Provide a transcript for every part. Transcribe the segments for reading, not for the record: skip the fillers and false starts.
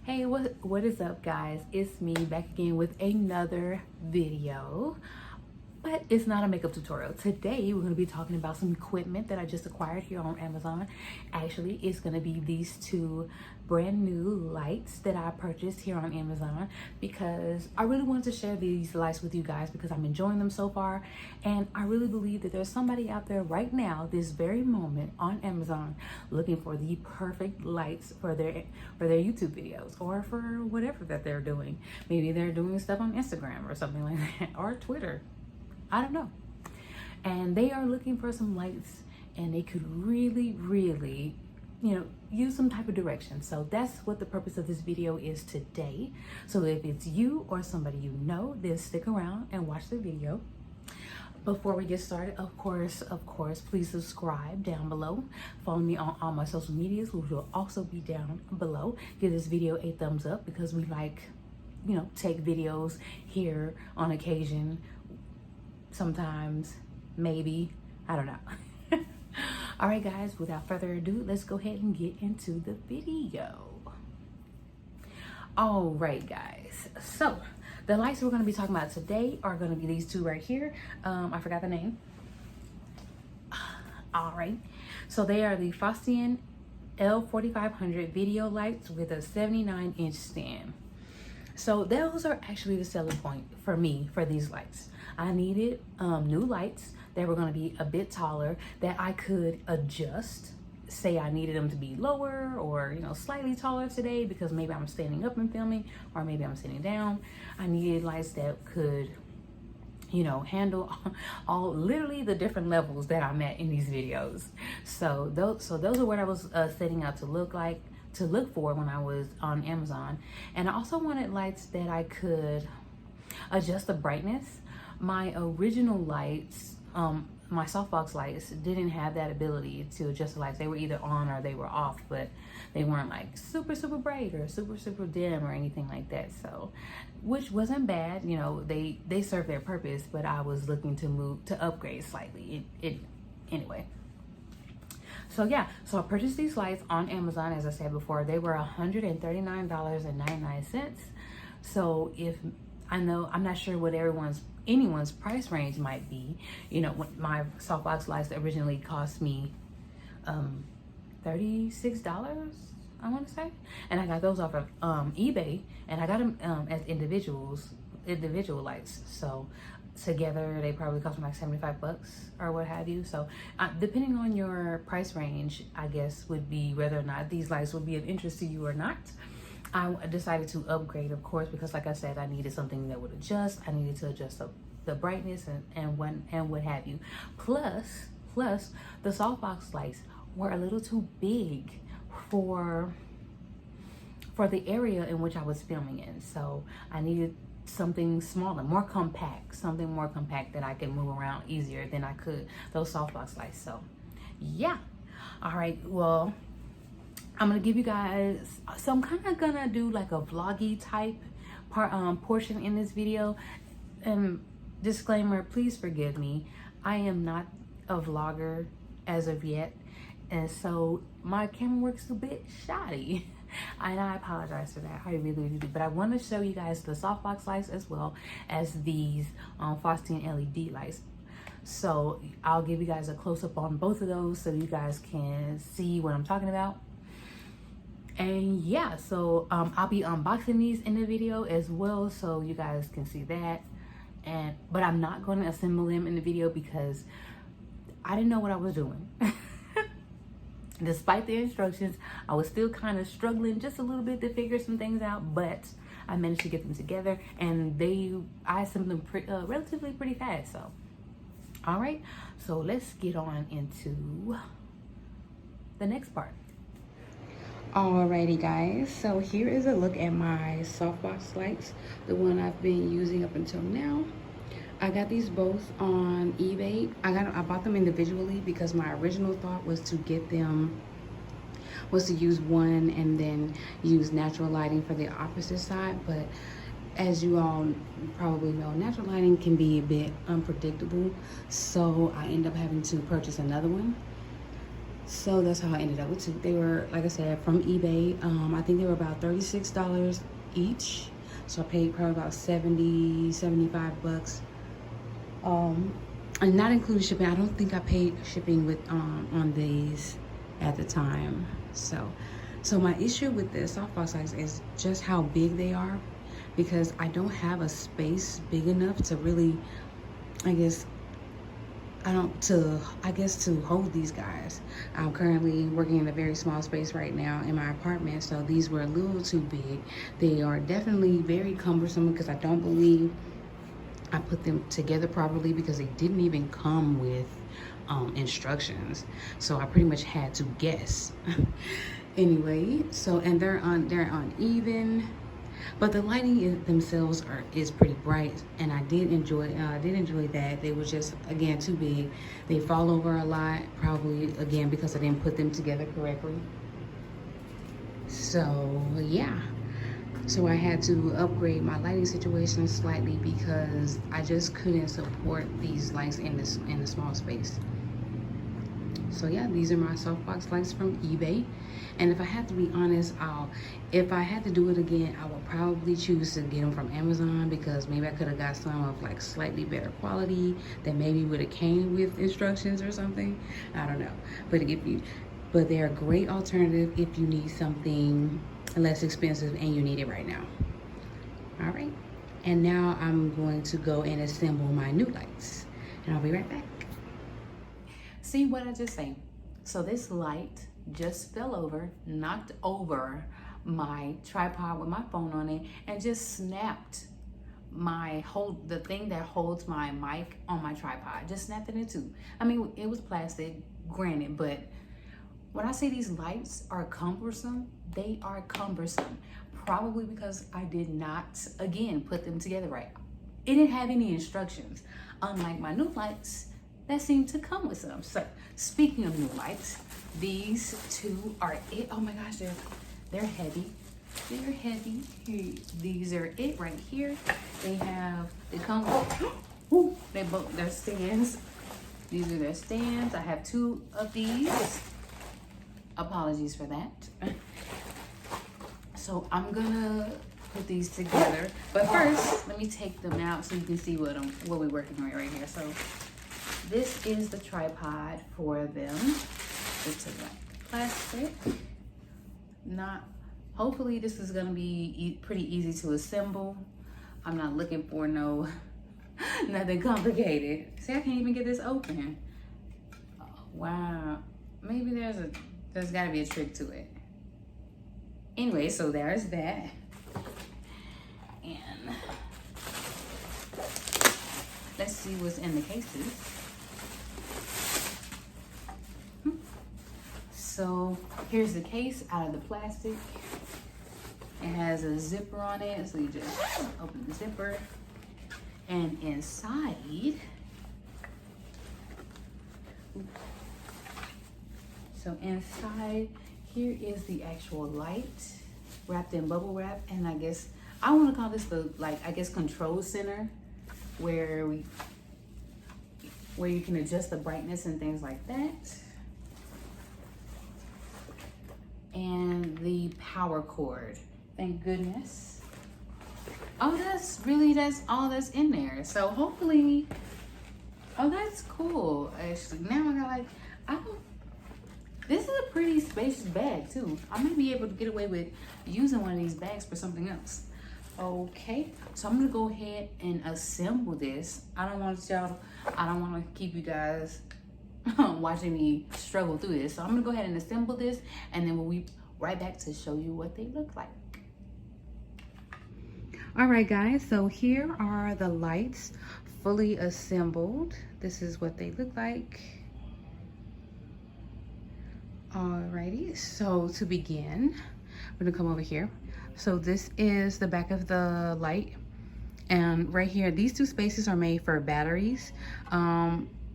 Hey, what is up, guys? It's me back again with another video, but it's not a makeup tutorial. Today we're going to be talking about some equipment that I just acquired here on Amazon. Actually, it's going to be these two brand new lights that I purchased here on Amazon because I really wanted to share these lights with you guys because I'm enjoying them so far, and I really believe that there's somebody out there right now, this very moment, on Amazon looking for the perfect lights for their YouTube videos or for whatever that they're doing. Maybe they're doing stuff on Instagram or something like that, or Twitter. I don't know. And they are looking for some lights, and they could really, use some type of direction. So that's what the purpose of this video is today. So if it's you or somebody you know, then stick around and watch the video. Before we get started, of course, please subscribe down below. Follow me on all my social medias, which will also be down below. Give this video a thumbs up because we take videos here on occasion. Sometimes, maybe, I don't know. All right, guys, without further ado, let's go ahead and get into the video. All right, guys, so the lights we're going to be talking about today are going to be these two right here. I forgot the name. All right, so they are the Fositan L4500 video lights with a 79-inch stand. So those are actually the selling point for me for these lights. I needed new lights that were going to be a bit taller that I could adjust. Say I needed them to be lower or slightly taller today because maybe I'm standing up and filming, or maybe I'm sitting down. I needed lights that could handle all literally the different levels that I'm at in these videos. So those are what I was setting out to look for when I was on Amazon. And I also wanted lights that I could adjust the brightness. My original lights, my softbox lights, didn't have that ability to adjust the lights. They were either on or they were off, but they weren't like super bright or super dim or anything like that. So, which wasn't bad, they served their purpose, but I was looking to upgrade slightly. Anyway. So yeah, so I purchased these lights on Amazon. As I said before, they were $139.99. So I'm not sure what anyone's price range might be. When my softbox lights originally cost me $36, I want to say, and I got those off of eBay, and I got them as individual lights. So together they probably cost me like $75 or what have you. So depending on your price range, I guess, would be whether or not these lights would be of interest to you or not. I decided to upgrade, of course, because like I said, I needed something that would adjust. I needed to adjust the brightness and what have you. Plus the softbox lights were a little too big for the area in which I was filming in. So I needed something smaller, something more compact that I could move around easier than I could those softbox lights. So yeah. All right, well, I'm gonna give you guys, so I'm kind of gonna do like a vloggy type portion in this video. And disclaimer, please forgive me, I am not a vlogger as of yet, and so my camera works a bit shoddy. And I apologize for that. I really do. But I want to show you guys the softbox lights as well as these Fositan LED lights. So I'll give you guys a close-up on both of those so you guys can see what I'm talking about. And yeah, so I'll be unboxing these in the video as well, so you guys can see that. But I'm not going to assemble them in the video because I didn't know what I was doing. Despite the instructions, I was still kind of struggling just a little bit to figure some things out, but I managed to get them together, and I assembled them relatively pretty fast. So, all right, so let's get on into the next part. Alrighty, guys, so here is a look at my softbox lights, the one I've been using up until now. I got these both on eBay. I bought them individually because my original thought was to use one and then use natural lighting for the opposite side. But as you all probably know, natural lighting can be a bit unpredictable. So I end up having to purchase another one. So that's how I ended up with two. They were, like I said, from eBay. I think they were about $36 each. So I paid probably about 75 bucks. And not including shipping. I don't think I paid shipping with on these at the time. So my issue with the softbox lights is just how big they are, because I don't have a space big enough to really, to hold these guys. I'm currently working in a very small space right now in my apartment, so these were a little too big. They are definitely very cumbersome because I don't believe I put them together properly, because they didn't even come with instructions. So I pretty much had to guess. Anyway, so, and they're uneven. But the lighting themselves is pretty bright, and I did enjoy that. They were just, again, too big. They fall over a lot, probably again because I didn't put them together correctly. So yeah, so I had to upgrade my lighting situation slightly because I just couldn't support these lights in the small space. So yeah, these are my softbox lights from eBay. And if I have to be honest, if I had to do it again, I would probably choose to get them from Amazon, because maybe I could have got some of like slightly better quality that maybe would have came with instructions or something. I don't know. But they're a great alternative if you need something less expensive and you need it right now. All right. And now I'm going to go and assemble my new lights, and I'll be right back. See what I just say? So this light just fell over, knocked over my tripod with my phone on it, and just snapped the thing that holds my mic on my tripod. Just snapped it in two. I mean, it was plastic, granted, but when I say these lights are cumbersome, they are cumbersome. Probably because I did not, again, put them together right. It didn't have any instructions, unlike my new lights that seem to come with some. So speaking of new lights, these two are it. Oh my gosh, they're heavy. They're heavy. These are it right here. They come with, they're stands. These are their stands. I have two of these. Apologies for that. So I'm gonna put these together, but first let me take them out so you can see what we're working with right here. So this is the tripod for them. It's a plastic. Hopefully this is gonna be pretty easy to assemble. I'm not looking for nothing complicated. See, I can't even get this open. Oh, wow, maybe there's gotta be a trick to it. Anyway, so there's that. And let's see what's in the cases. So here's the case out of the plastic. It has a zipper on it, so you just open the zipper. And inside, here is the actual light wrapped in bubble wrap. And I guess I want to call this the control center, where you can adjust the brightness and things like that. And the power cord. Thank goodness. Oh, that's all that's in there. So hopefully, oh, that's cool. Actually, now I got this is a pretty spacious bag too. I may be able to get away with using one of these bags for something else. Okay, so I'm gonna go ahead and assemble this. I don't want to keep you guys watching me struggle through this. So I'm gonna go ahead and assemble this, and then we'll be right back to show you what they look like. All right, guys, so here are the lights fully assembled. This is what they look like. Alrighty, so to begin, we're gonna come over here. So this is the back of the light, and right here, these two spaces are made for batteries.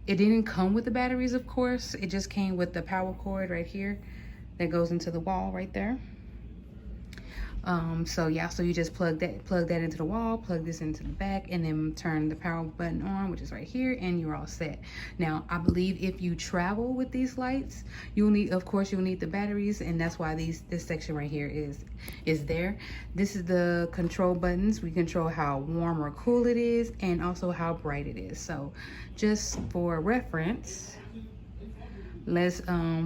It didn't come with the batteries, of course. It just came with the power cord right here that goes into the wall right there. So yeah, so you just plug that into the wall, plug this into the back, and then turn the power button on, which is right here, and you're all set. Now, I believe if you travel with these lights, you'll need the batteries, and that's why this section right here is there. This is the control buttons. We control how warm or cool it is, and also how bright it is. So just for reference, let's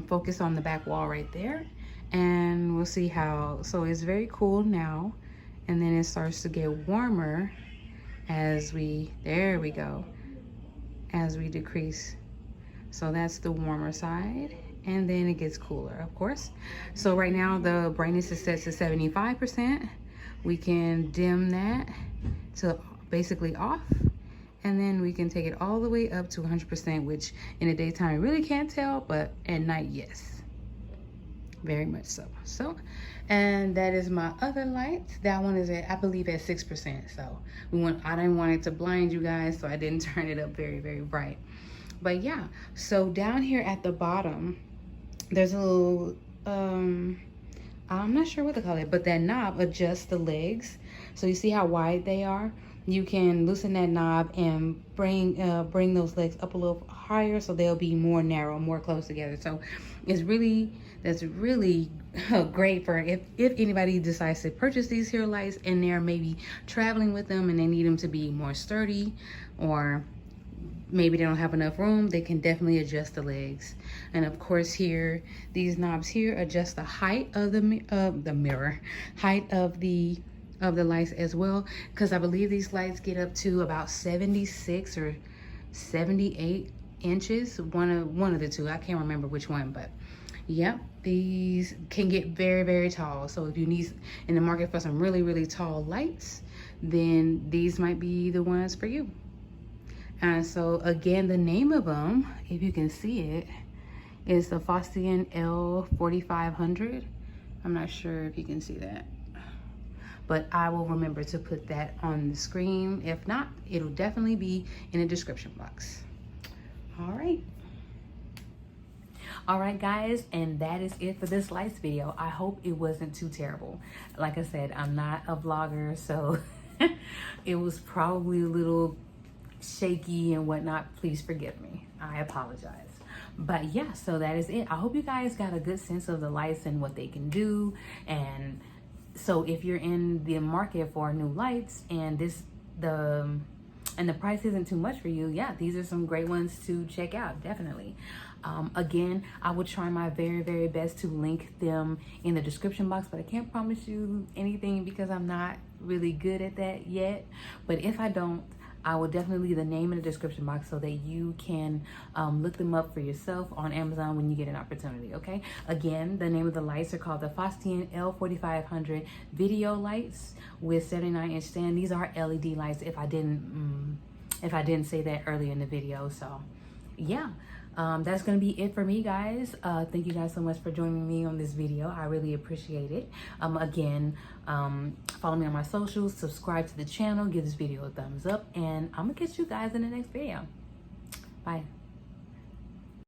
focus on the back wall right there, and we'll see how. So it's very cool now, and then it starts to get warmer as we decrease. So that's the warmer side, and then it gets cooler, of course. So right now the brightness is set to 75%. We can dim that to basically off, and then we can take it all the way up to 100%, which in the daytime you really can't tell, but at night, yes, very much so. And that is my other light. That one is I believe at 6%. So I didn't want it to blind you guys, so I didn't turn it up very, very bright. But yeah, so down here at the bottom, there's a little, I'm not sure what to call it, but that knob adjusts the legs. So you see how wide they are? You can loosen that knob and bring those legs up a little higher, so they'll be more narrow, more close together. So that's really great for if anybody decides to purchase these here lights and they're maybe traveling with them and they need them to be more sturdy, or maybe they don't have enough room. They can definitely adjust the legs. And of course here, these knobs here adjust the height of the mirror, height of the lights as well, because I believe these lights get up to about 76 or 78 inches, one of the two. I can't remember which one, but yep, these can get very, very tall. So if you need in the market for some really, really tall lights, then these might be the ones for you. And so again, the name of them, if you can see it, is the Fositan L4500. I'm not sure if you can see that, but I will remember to put that on the screen. If not, it'll definitely be in the description box. All right guys, and that is it for this lights video. I hope it wasn't too terrible. Like I said, I'm not a vlogger, so it was probably a little shaky and whatnot. Please forgive me, I apologize. But yeah, so that is it. I hope you guys got a good sense of the lights and what they can do. And so if you're in the market for new lights and the price isn't too much for you, yeah, these are some great ones to check out, definitely. Again, I will try my very, very best to link them in the description box, but I can't promise you anything because I'm not really good at that yet. But if I don't, I will definitely leave the name in the description box so that you can look them up for yourself on Amazon when you get an opportunity, okay? Again, the name of the lights are called the Fositan L4500 video lights with 79-inch stand. These are LED lights if I didn't say that earlier in the video. So yeah, that's gonna be it for me, guys. Thank you guys so much for joining me on this video. I really appreciate it. Again, follow me on my socials, subscribe to the channel, give this video a thumbs up, and I'm gonna catch you guys in the next video. Bye.